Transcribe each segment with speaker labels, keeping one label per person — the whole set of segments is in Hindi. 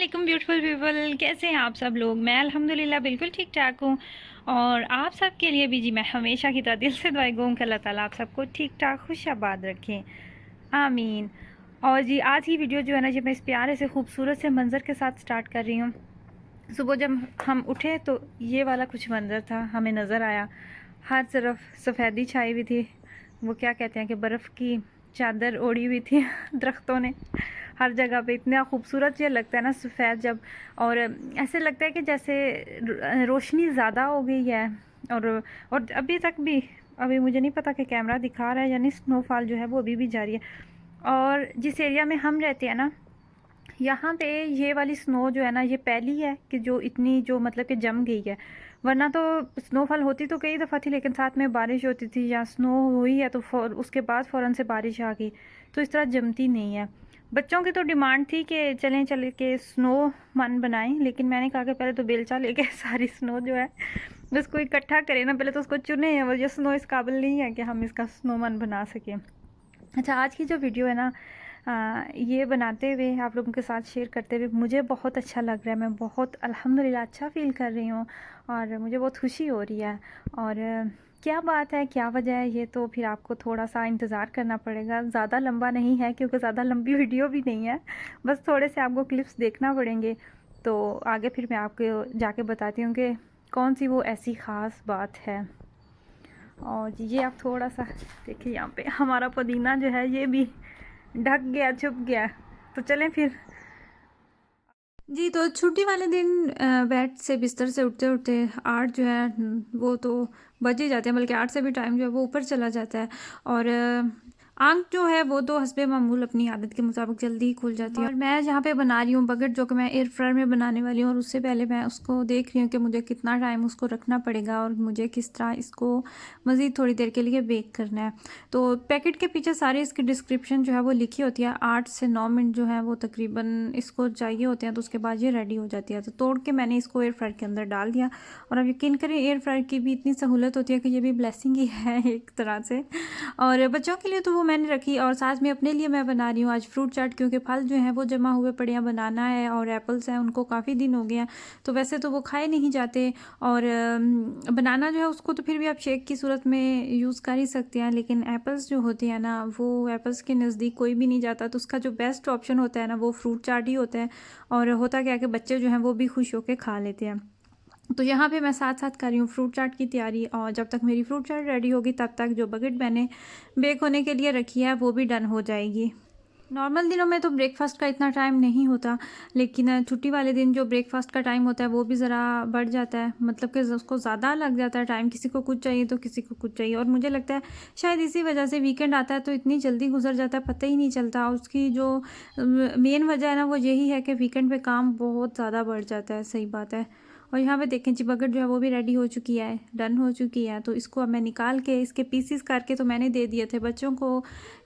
Speaker 1: वालेकुम ब्यूटीफुल पीपल, कैसे हैं आप सब लोग। मैं अल्हम्दुलिल्लाह बिल्कुल ठीक ठाक हूँ। और आप सब के लिए भी जी मैं हमेशा की तरह दिल से दुआएं गूँ कि अल्लाह ताला आप सबको ठीक ठाक खुश आबाद रखें, आमीन। और जी आज की वीडियो जो है ना जी मैं इस प्यारे से खूबसूरत से मंज़र के साथ स्टार्ट कर रही हूँ। सुबह जब हम उठे तो ये वाला कुछ मंज़र था हमें नज़र आया। हर तरफ सफ़ेदी छाई हुई थी, वो क्या कहते हैं कि बर्फ़ की चादर ओढ़ी हुई थी दरख्तों ने हर जगह पे। इतना खूबसूरत ये लगता है ना सफ़ेद जब, और ऐसे लगता है कि जैसे रोशनी ज़्यादा हो गई है। और अभी तक भी, अभी मुझे नहीं पता कि कैमरा दिखा रहा है यानी स्नोफॉल जो है वो अभी भी जारी है। और जिस एरिया में हम रहते हैं ना, यहाँ पे ये वाली स्नो जो है ना ये पहली है कि जो इतनी जो मतलब कि जम गई है। वरना तो स्नोफॉल होती तो कई दफ़ा थी, लेकिन साथ में बारिश होती थी या स्नो हुई है तो उसके बाद फ़ौरन से बारिश आ गई, तो इस तरह जमती नहीं है। बच्चों की तो डिमांड थी कि चलें चले के स्नो मन बनाएं, लेकिन मैंने कहा कि पहले तो बेलचा लेके सारी स्नो जो है उसको इकट्ठा करें ना, पहले तो उसको चुने। वो जो स्नो इस काबिल नहीं है कि हम इसका स्नो मन बना सकें। अच्छा, आज की जो वीडियो है ना, ये बनाते हुए आप लोगों के साथ शेयर करते हुए मुझे बहुत अच्छा लग रहा है। मैं बहुत अल्हम्दुलिल्लाह अच्छा फ़ील कर रही हूँ और मुझे बहुत खुशी हो रही है। और क्या बात है, क्या वजह है, ये तो फिर आपको थोड़ा सा इंतज़ार करना पड़ेगा। ज़्यादा लंबा नहीं है क्योंकि ज़्यादा लंबी वीडियो भी नहीं है, बस थोड़े से आपको क्लिप्स देखना पड़ेंगे। तो आगे फिर मैं आपको जाके बताती हूँ कि कौन सी वो ऐसी ख़ास बात है। और ये आप थोड़ा सा देखिए, यहाँ पे हमारा पुदीना जो है ये भी ढक गया, छुप गया। तो चलें फिर जी। तो छुट्टी वाले दिन बेड से बिस्तर से उठते उठते 8 जो है वो तो बज ही जाते हैं, बल्कि 8 से भी टाइम जो है वो ऊपर चला जाता है। और आँख जो है वो तो हस्बे मामूल अपनी आदत के मुताबिक जल्दी ही खुल जाती है। और मैं जहाँ पे बना रही हूँ बगट, जो कि मैं एयर फ्रायर में बनाने वाली हूँ, और उससे पहले मैं उसको देख रही हूँ कि मुझे कितना टाइम उसको रखना पड़ेगा और मुझे किस तरह इसको मज़ीद थोड़ी देर के लिए बेक करना है। तो पैकेट के पीछे सारी इसकी डिस्क्रिप्शन जो है वो लिखी होती है। 8 से 9 मिनट जो है वो तकरीबन इसको चाहिए होते हैं, तो उसके बाद ये रेडी हो जाती है। तो तोड़ के मैंने इसको एयर फ्रायर के अंदर डाल दिया। और अब यकीन करें, एयर फ्रायर की भी इतनी सहूलत होती है कि ये भी ब्लेसिंग ही है एक तरह से। और बच्चों के लिए तो वो मैंने रखी, और साथ में अपने लिए मैं बना रही हूँ आज फ्रूट चाट, क्योंकि फल जो हैं वो जमा हुए पड़े हैं। बनाना है और एप्पल्स हैं, उनको काफ़ी दिन हो गए हैं, तो वैसे तो वो खाए नहीं जाते। और बनाना जो है उसको तो फिर भी आप शेक की सूरत में यूज़ कर ही सकते हैं, लेकिन एप्पल्स जो होती है ना, वो एप्पल्स के नज़दीक कोई भी नहीं जाता, तो उसका जो बेस्ट ऑप्शन होता है ना वो फ्रूट चाट ही होता है। और होता क्या है कि बच्चे जो हैं वो भी खुश होकर खा लेते हैं। तो यहाँ पे मैं साथ साथ कर रही हूँ फ्रूट चाट की तैयारी, और जब तक मेरी फ्रूट चाट रेडी होगी तब तक जो बकेट मैंने बेक होने के लिए रखी है वो भी डन हो जाएगी। नॉर्मल दिनों में तो ब्रेकफास्ट का इतना टाइम नहीं होता, लेकिन छुट्टी वाले दिन जो ब्रेकफास्ट का टाइम होता है वो भी ज़रा बढ़ जाता है, मतलब कि उसको ज़्यादा लग जाता है टाइम। किसी को कुछ चाहिए तो किसी को कुछ चाहिए, और मुझे लगता है शायद इसी वजह से वीकेंड आता है तो इतनी जल्दी गुजर जाता है, पता ही नहीं चलता। और उसकी जो मेन वजह है ना वो यही है कि वीकेंड पे काम बहुत ज़्यादा बढ़ जाता है। सही बात है। और यहाँ पे देखें जी, बकेट जो है वो भी रेडी हो चुकी है, डन हो चुकी है। तो इसको अब मैं निकाल के इसके पीसीस करके तो मैंने दे दिए थे बच्चों को।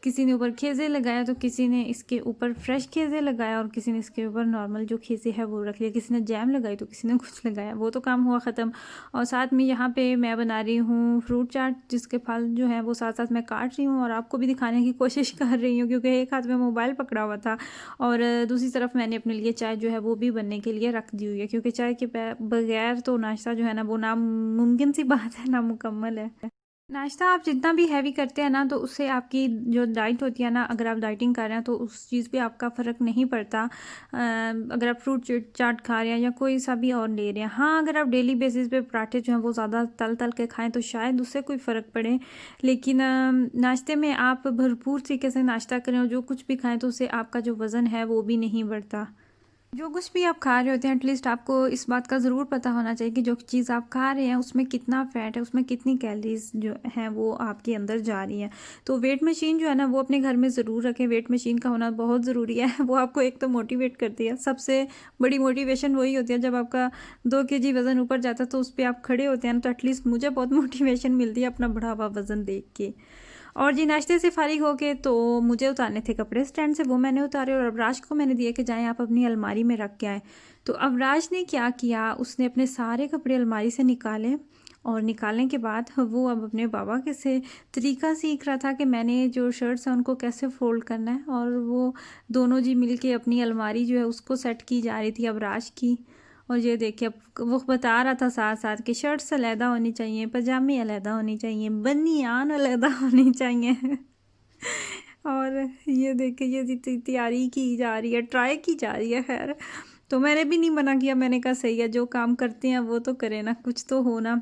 Speaker 1: किसी ने ऊपर खेज़े लगाया, तो किसी ने इसके ऊपर फ्रेश खेज़े लगाया, और किसी ने इसके ऊपर नॉर्मल जो खेज़े है वो रख लिया। किसी ने जैम लगाई तो किसी ने कुछ लगाया, वो तो काम हुआ ख़त्म। और साथ में यहाँ पे मैं बना रही हूँ फ्रूट चाट, जिसके फल जो हैं वो साथ साथ मैं काट रही हूँ और आपको भी दिखाने की कोशिश कर रही हूँ, क्योंकि एक हाथ में मोबाइल पकड़ा हुआ था और दूसरी तरफ मैंने अपने लिए चाय जो है वो भी बनने के लिए रख दी हुई है, क्योंकि चाय के बगैर तो नाश्ता जो है ना वो नामुमकिन सी बात है, नामुकम्मल है। नाश्ता आप जितना भी हैवी करते हैं ना, तो उससे आपकी जो डाइट होती है ना, अगर आप डाइटिंग कर रहे हैं तो उस चीज़ पे आपका फ़र्क नहीं पड़ता। अगर आप फ्रूट चाट खा रहे हैं या कोई सा भी और ले रहे हैं। हाँ, अगर आप डेली बेसिस पे पराठे जो हैं वो ज़्यादा तल तल के खाएं तो शायद उससे कोई फ़र्क पड़े, लेकिन नाश्ते में आप भरपूर तरीके से नाश्ता करें और जो कुछ भी खाएं तो उससे आपका जो वज़न है वो भी नहीं बढ़ता। जो कुछ भी आप खा रहे होते हैं, एटलीस्ट आपको इस बात का ज़रूर पता होना चाहिए कि जो चीज़ आप खा रहे हैं उसमें कितना फ़ैट है, उसमें कितनी कैलोरीज जो हैं वो आपके अंदर जा रही हैं। तो वेट मशीन जो है ना वो अपने घर में ज़रूर रखें। वेट मशीन का होना बहुत ज़रूरी है। वो आपको एक तो मोटिवेट करती है, सबसे बड़ी मोटिवेशन वही होती है। जब आपका 2 kg वज़न ऊपर जाता है तो उस पर आप खड़े होते हैं ना, तो एटलीस्ट मुझे बहुत मोटिवेशन मिलती है अपना बढ़ा हुआ वज़न देख के। और जी, नाश्ते से फारिग हो के तो मुझे उतारने थे कपड़े स्टैंड से, वो मैंने उतारे, और अबराज को मैंने दिया कि जाएं आप अपनी अलमारी में रख के आएँ। तो अबराज ने क्या किया, उसने अपने सारे कपड़े अलमारी से निकाले और निकालने के बाद वो अब अपने पापा के से तरीका सीख रहा था कि मैंने जो शर्ट्स हैं उनको कैसे फ़ोल्ड करना है, और वो दोनों जी मिलके अपनी अलमारी जो है उसको सेट की जा रही थी अबराश की। और ये देखिए, अब वो बता रहा था साथ साथ कि शर्ट्स अलहदा होनी चाहिए, पजामे अलहदा होनी चाहिए, बनियान अलहदा होनी चाहिए। और ये देखिए, ये तैयारी की जा रही है, ट्राई की जा रही है। खैर, तो मैंने भी नहीं मना किया, मैंने कहा सही है, जो काम करते हैं वो तो करें ना, कुछ तो हो ना।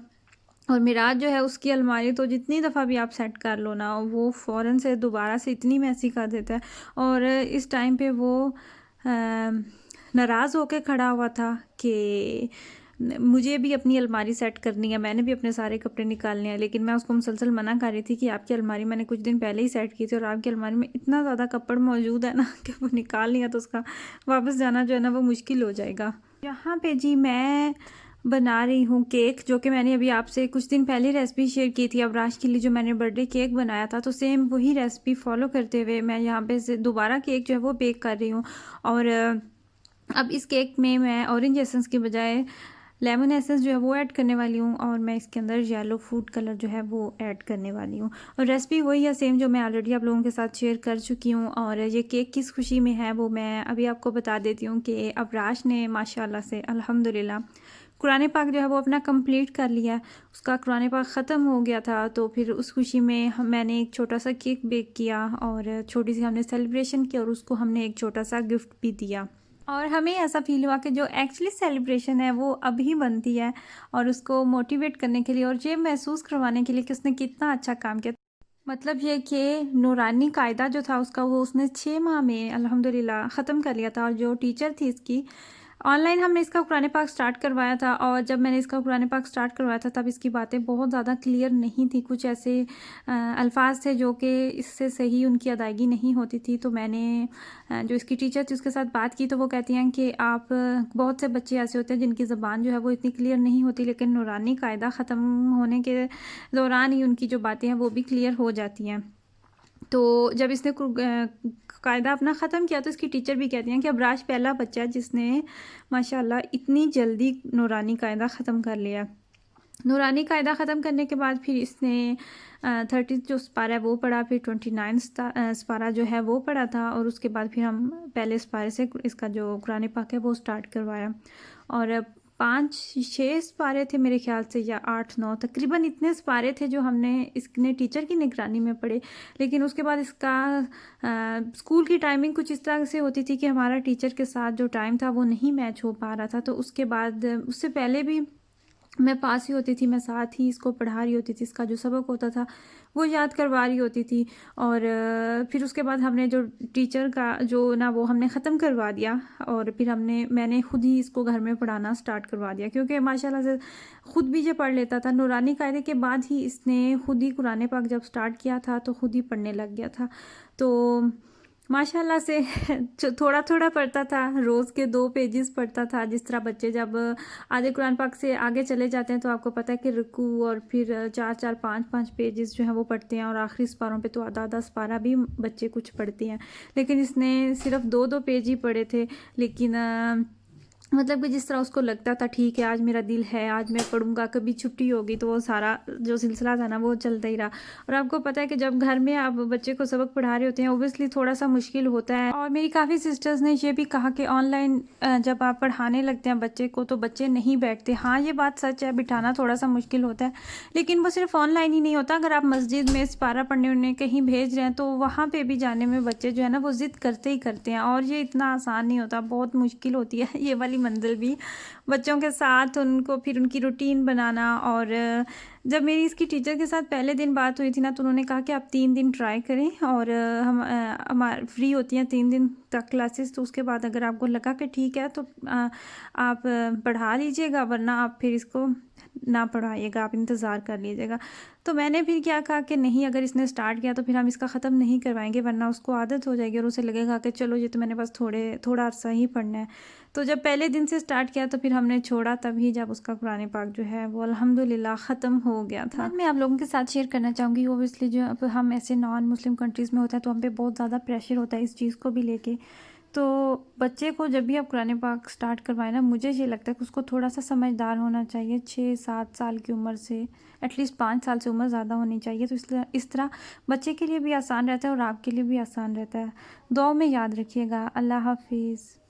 Speaker 1: और मिराज जो है उसकी अलमारी तो जितनी दफ़ा भी आप सेट कर लो ना, वो फ़ौरन से दोबारा से इतनी मैसी कर देता है। और इस टाइम पे वो नाराज़ होकर खड़ा हुआ था कि मुझे भी अपनी अलमारी सेट करनी है, मैंने भी अपने सारे कपड़े निकालने हैं। लेकिन मैं उसको मुसलसल मना कर रही थी कि आपकी अलमारी मैंने कुछ दिन पहले ही सेट की थी, और आपकी अलमारी में इतना ज़्यादा कपड़ मौजूद है ना कि वो निकाल लिया तो उसका वापस जाना जो है ना वो मुश्किल हो जाएगा। यहाँ पे जी मैं बना रही हूँ केक, जो कि मैंने अभी आपसे कुछ दिन पहले रेसिपी शेयर की थी अबराश के लिए, जो मैंने बर्थडे केक बनाया था। तो सेम वही रेसिपी फॉलो करते हुए मैं यहाँ पे दोबारा केक जो है वो बेक कर रही हूँ। और अब इस केक में मैं ऑरेंज एसेंस की बजाय लेमन एसेंस जो है वो ऐड करने वाली हूँ, और मैं इसके अंदर येलो फूड कलर जो है वो ऐड करने वाली हूँ। और रेसिपी वही है सेम जो मैं ऑलरेडी आप लोगों के साथ शेयर कर चुकी हूँ। और ये केक किस खुशी में है वो मैं अभी आपको बता देती हूँ कि अबराश ने माशाल्लाह से अल्हम्दुलिल्लाह कुरान पाक जो है वो अपना कंप्लीट कर लिया। उसका कुरान पाक ख़त्म हो गया था, तो फिर उस खुशी में मैंने एक छोटा सा केक बेक किया और छोटी सी हमने सेलिब्रेशन की, और उसको हमने एक छोटा सा गिफ्ट भी दिया। और हमें ऐसा फील हुआ कि जो एक्चुअली सेलिब्रेशन है वो अभी बनती है, और उसको मोटिवेट करने के लिए और ये महसूस करवाने के लिए कि उसने कितना अच्छा काम किया। मतलब ये कि नूरानी कायदा जो था उसका, वो उसने 6 माह में अल्हम्दुलिल्लाह ख़त्म कर लिया था। और जो टीचर थी इसकी, ऑनलाइन हमने इसका कुरान पाक स्टार्ट करवाया था, और जब मैंने इसका कुरान पाक स्टार्ट करवाया था तब इसकी बातें बहुत ज़्यादा क्लियर नहीं थी। कुछ ऐसे अल्फाज थे जो कि इससे सही उनकी अदायगी नहीं होती थी। तो मैंने जो इसकी टीचर थी उसके साथ बात की, तो वो कहती हैं कि आप बहुत से बच्चे ऐसे होते हैं जिनकी ज़बान जो है वो इतनी क्लियर नहीं होती, लेकिन नूरानी कायदा ख़त्म होने के दौरान ही उनकी जो बातें हैं वो भी क्लियर हो जाती हैं। तो जब इसने कायदा अपना ख़त्म किया, तो इसकी टीचर भी कहती हैं कि अबराश पहला बच्चा है जिसने माशाल्लाह इतनी जल्दी नूरानी कायदा ख़त्म कर लिया। नूरानी कायदा ख़त्म करने के बाद फिर इसने 30 जो स्पारा है वो पढ़ा, फिर 29 स्पारा जो है वो पढ़ा था, और उसके बाद फिर हम पहले स्पारे से इसका जो कुरान पाक है वो स्टार्ट करवाया। और 5-6 स्पारे थे मेरे ख्याल से, या 8-9 तकरीबन इतने स्पारे थे जो हमने इसने टीचर की निगरानी में पढ़े। लेकिन उसके बाद इसका स्कूल की टाइमिंग कुछ इस तरह से होती थी कि हमारा टीचर के साथ जो टाइम था वो नहीं मैच हो पा रहा था। तो उसके बाद उससे पहले भी मैं पास ही होती थी, मैं साथ ही इसको पढ़ा रही होती थी, इसका जो सबक होता था वो याद करवा रही होती थी। और फिर उसके बाद हमने जो टीचर का जो ना वो हमने ख़त्म करवा दिया, और फिर मैंने ख़ुद ही इसको घर में पढ़ाना स्टार्ट करवा दिया, क्योंकि माशाल्लाह से ख़ुद भी ये पढ़ लेता था। नूरानी कायदे के बाद ही इसने ख़ुद ही कुरान पाक जब स्टार्ट किया था तो ख़ुद ही पढ़ने लग गया था। तो माशाल्लाह से थोड़ा थोड़ा पढ़ता था, रोज़ के 2 पेजेस पढ़ता था। जिस तरह बच्चे जब आधे कुरान पाक से आगे चले जाते हैं तो आपको पता है कि रुकू और फिर 4-4 5-5 पेजेस जो हैं वो पढ़ते हैं, और आखिरी स्पारों पे तो आधा-आधा स्पारा भी बच्चे कुछ पढ़ते हैं। लेकिन इसने सिर्फ 2-2 पेज ही पढ़े थे। लेकिन मतलब कि जिस तरह उसको लगता था ठीक है आज मेरा दिल है, आज मैं पढ़ूंगा, कभी छुट्टी होगी, तो वो सारा जो सिलसिला था ना वो चलता ही रहा। और आपको पता है कि जब घर में आप बच्चे को सबक पढ़ा रहे होते हैं ओबियसली थोड़ा सा मुश्किल होता है। और मेरी काफ़ी सिस्टर्स ने ये भी कहा कि ऑनलाइन जब आप पढ़ाने लगते हैं बच्चे को तो बच्चे नहीं बैठते। हाँ, ये बात सच है, बिठाना थोड़ा सा मुश्किल होता है। लेकिन वो सिर्फ ऑनलाइन ही नहीं होता, अगर आप मस्जिद में सिपारा पढ़ने उन्हें कहीं भेज रहे हैं तो वहाँ पर भी जाने में बच्चे जो है ना वो ज़िद करते ही करते हैं। और ये इतना आसान नहीं होता, बहुत मुश्किल होती है ये वाली मंजिल भी बच्चों के साथ, उनको फिर उनकी रूटीन बनाना। और जब मेरी इसकी टीचर के साथ पहले दिन बात हुई थी ना, तो उन्होंने कहा कि आप 3 दिन ट्राई करें, और हमारे फ्री होती हैं 3 दिन तक क्लासेस, तो उसके बाद अगर आपको लगा कि ठीक है तो आप पढ़ा लीजिएगा, वरना आप फिर इसको ना पढ़ाइएगा, आप इंतज़ार कर लीजिएगा। तो मैंने फिर क्या कहा कि नहीं, अगर इसने स्टार्ट किया तो फिर हम इसका ख़त्म नहीं करवाएंगे, वरना उसको आदत हो जाएगी और उसे लगेगा कि चलो ये तो मैंने बस थोड़ा अरसा ही पढ़ना है। तो जब पहले दिन से स्टार्ट किया तो फिर हमने छोड़ा तभी जब उसका कुरान पाक जो है वो अल्हम्दुलिल्लाह ख़त्म हो गया था। मैं आप लोगों के साथ शेयर करना चाहूँगी, ओबियसली जो अब हम ऐसे नॉन मुस्लिम कंट्रीज़ में होता है तो हम पे बहुत ज़्यादा प्रेशर होता है इस चीज़ को भी लेके। तो बच्चे को जब भी आप कुरान पाक स्टार्ट करवाएं ना, मुझे ये लगता है कि उसको थोड़ा सा समझदार होना चाहिए, 6-7 साल की उम्र से, एटलीस्ट 5 साल से उम्र ज़्यादा होनी चाहिए। तो इसलिए इस तरह बच्चे के लिए भी आसान रहता है और आपके लिए भी आसान रहता है। दुआ में याद रखिएगा। अल्लाह हाफिज़।